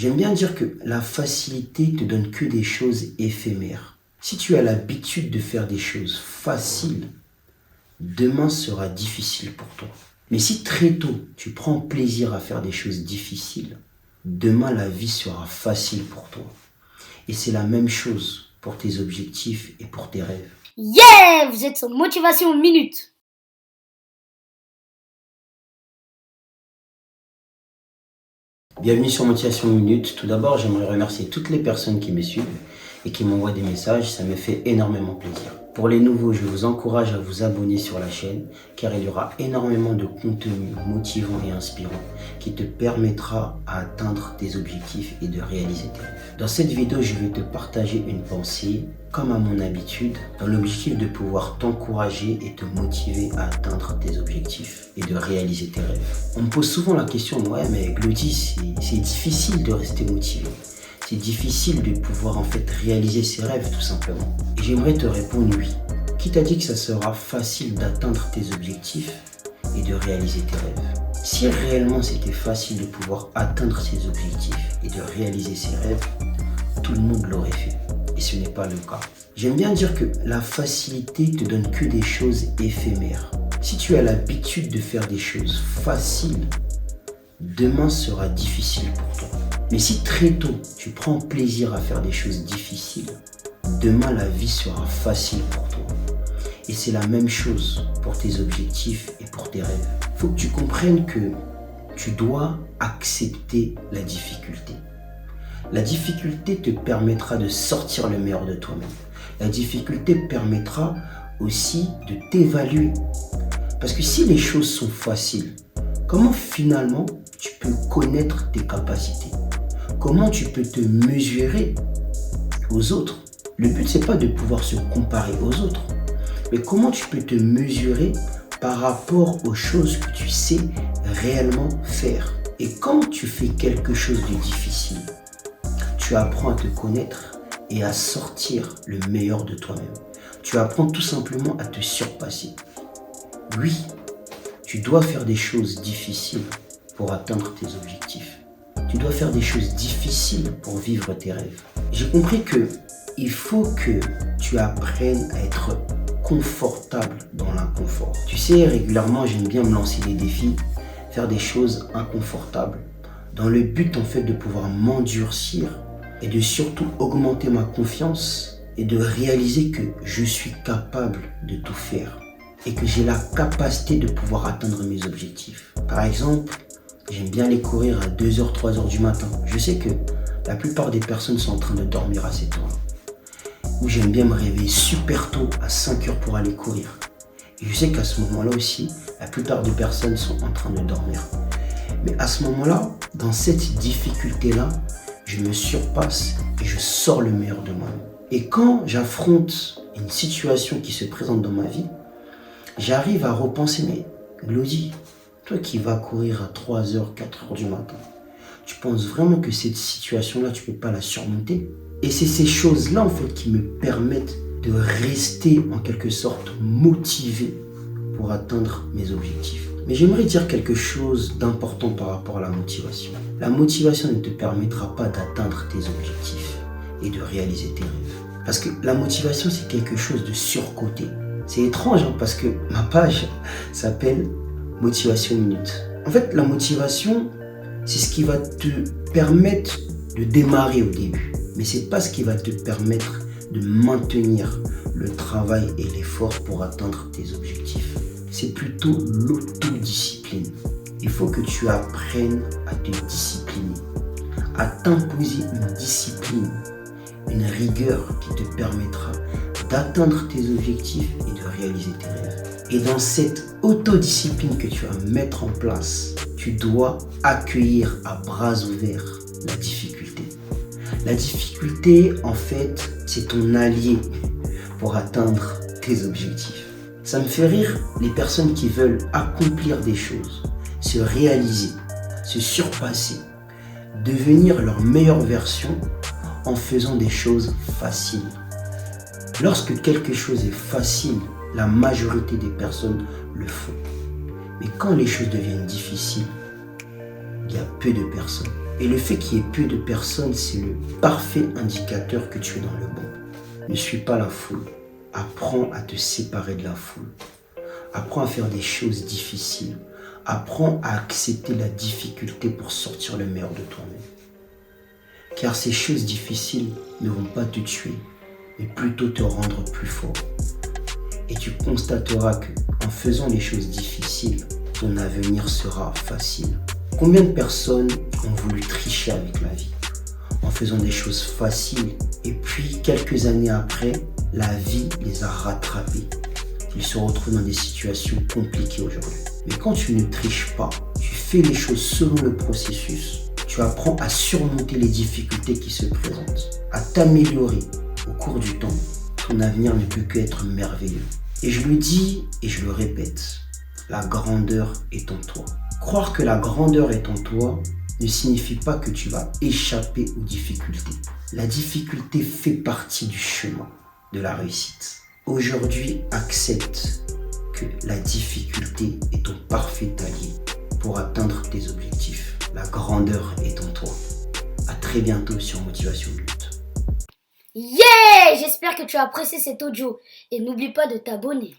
J'aime bien dire que la facilité te donne que des choses éphémères. Si tu as l'habitude de faire des choses faciles, demain sera difficile pour toi. Mais si très tôt tu prends plaisir à faire des choses difficiles, demain la vie sera facile pour toi. Et c'est la même chose pour tes objectifs et pour tes rêves. Yeah! Vous êtes sur Motivation Minute. Bienvenue sur Motivation Minute. Tout d'abord, j'aimerais remercier toutes les personnes qui me suivent et qui m'envoient des messages. Ça me fait énormément plaisir. Pour les nouveaux, je vous encourage à vous abonner sur la chaîne car il y aura énormément de contenu motivant et inspirant qui te permettra à atteindre tes objectifs et de réaliser tes rêves. Dans cette vidéo, je vais te partager une pensée, comme à mon habitude, dans l'objectif de pouvoir t'encourager et te motiver à atteindre tes objectifs et de réaliser tes rêves. On me pose souvent la question, ouais mais Glody, c'est difficile de rester motivé. C'est difficile de pouvoir en fait réaliser ses rêves tout simplement. Et j'aimerais te répondre oui. Qui t'a dit que ça sera facile d'atteindre tes objectifs et de réaliser tes rêves? Si réellement c'était facile de pouvoir atteindre ses objectifs et de réaliser ses rêves, tout le monde l'aurait fait. Et ce n'est pas le cas. J'aime bien dire que la facilité te donne que des choses éphémères. Si tu as l'habitude de faire des choses faciles, demain sera difficile pour toi. Mais si très tôt tu prends plaisir à faire des choses difficiles, demain la vie sera facile pour toi. Et c'est la même chose pour tes objectifs et pour tes rêves. Il faut que tu comprennes que tu dois accepter la difficulté. La difficulté te permettra de sortir le meilleur de toi-même. La difficulté permettra aussi de t'évaluer. Parce que si les choses sont faciles, comment finalement tu peux connaître tes capacités? Comment tu peux te mesurer aux autres? Le but, c'est pas de pouvoir se comparer aux autres, mais comment tu peux te mesurer par rapport aux choses que tu sais réellement faire. Et quand tu fais quelque chose de difficile, tu apprends à te connaître et à sortir le meilleur de toi-même. Tu apprends tout simplement à te surpasser. Oui, tu dois faire des choses difficiles pour atteindre tes objectifs. Tu dois faire des choses difficiles pour vivre tes rêves. J'ai compris que il faut que tu apprennes à être confortable dans l'inconfort. Tu sais, régulièrement, j'aime bien me lancer des défis, faire des choses inconfortables, dans le but en fait de pouvoir m'endurcir et de surtout augmenter ma confiance et de réaliser que je suis capable de tout faire et que j'ai la capacité de pouvoir atteindre mes objectifs. Par exemple, j'aime bien aller courir à 2h, 3h du matin. Je sais que la plupart des personnes sont en train de dormir à cette heure. Ou j'aime bien me réveiller super tôt à 5h pour aller courir. Et je sais qu'à ce moment-là aussi, la plupart des personnes sont en train de dormir. Mais à ce moment-là, dans cette difficulté-là, je me surpasse et je sors le meilleur de moi. Et quand j'affronte une situation qui se présente dans ma vie, j'arrive à repenser, mais Glody, toi qui vas courir à 3h, 4h du matin, tu penses vraiment que cette situation-là, tu ne peux pas la surmonter? Et c'est ces choses-là, en fait, qui me permettent de rester, en quelque sorte, motivé pour atteindre mes objectifs. Mais j'aimerais dire quelque chose d'important par rapport à la motivation. La motivation ne te permettra pas d'atteindre tes objectifs et de réaliser tes rêves. Parce que la motivation, c'est quelque chose de surcoté. C'est étrange, hein, parce que ma page s'appelle Motivation Minute. En fait, la motivation, c'est ce qui va te permettre de démarrer au début. Mais ce n'est pas ce qui va te permettre de maintenir le travail et l'effort pour atteindre tes objectifs. C'est plutôt l'autodiscipline. Il faut que tu apprennes à te discipliner, à t'imposer une discipline, une rigueur qui te permettra d'atteindre tes objectifs et de réaliser tes rêves. Et dans cette autodiscipline que tu vas mettre en place, tu dois accueillir à bras ouverts la difficulté. La difficulté, en fait, c'est ton allié pour atteindre tes objectifs. Ça me fait rire les personnes qui veulent accomplir des choses, se réaliser, se surpasser, devenir leur meilleure version en faisant des choses faciles. Lorsque quelque chose est facile, la majorité des personnes le font. Mais quand les choses deviennent difficiles, il y a peu de personnes. Et le fait qu'il y ait peu de personnes, c'est le parfait indicateur que tu es dans le bon. Ne suis pas la foule. Apprends à te séparer de la foule. Apprends à faire des choses difficiles. Apprends à accepter la difficulté pour sortir le meilleur de toi-même. Car ces choses difficiles ne vont pas te tuer, mais plutôt te rendre plus fort. Et tu constateras que, en faisant les choses difficiles, ton avenir sera facile. Combien de personnes ont voulu tricher avec la vie en faisant des choses faciles et puis quelques années après, la vie les a rattrapés. Ils se retrouvent dans des situations compliquées aujourd'hui. Mais quand tu ne triches pas, tu fais les choses selon le processus, tu apprends à surmonter les difficultés qui se présentent, à t'améliorer au cours du temps, ton avenir ne peut qu'être merveilleux. Et je le dis et je le répète, la grandeur est en toi. Croire que la grandeur est en toi ne signifie pas que tu vas échapper aux difficultés. La difficulté fait partie du chemin de la réussite. Aujourd'hui, accepte que la difficulté est ton parfait allié pour atteindre tes objectifs. La grandeur est en toi. À très bientôt sur Motivation Minute. Yeah! J'espère que tu as apprécié cet audio et n'oublie pas de t'abonner.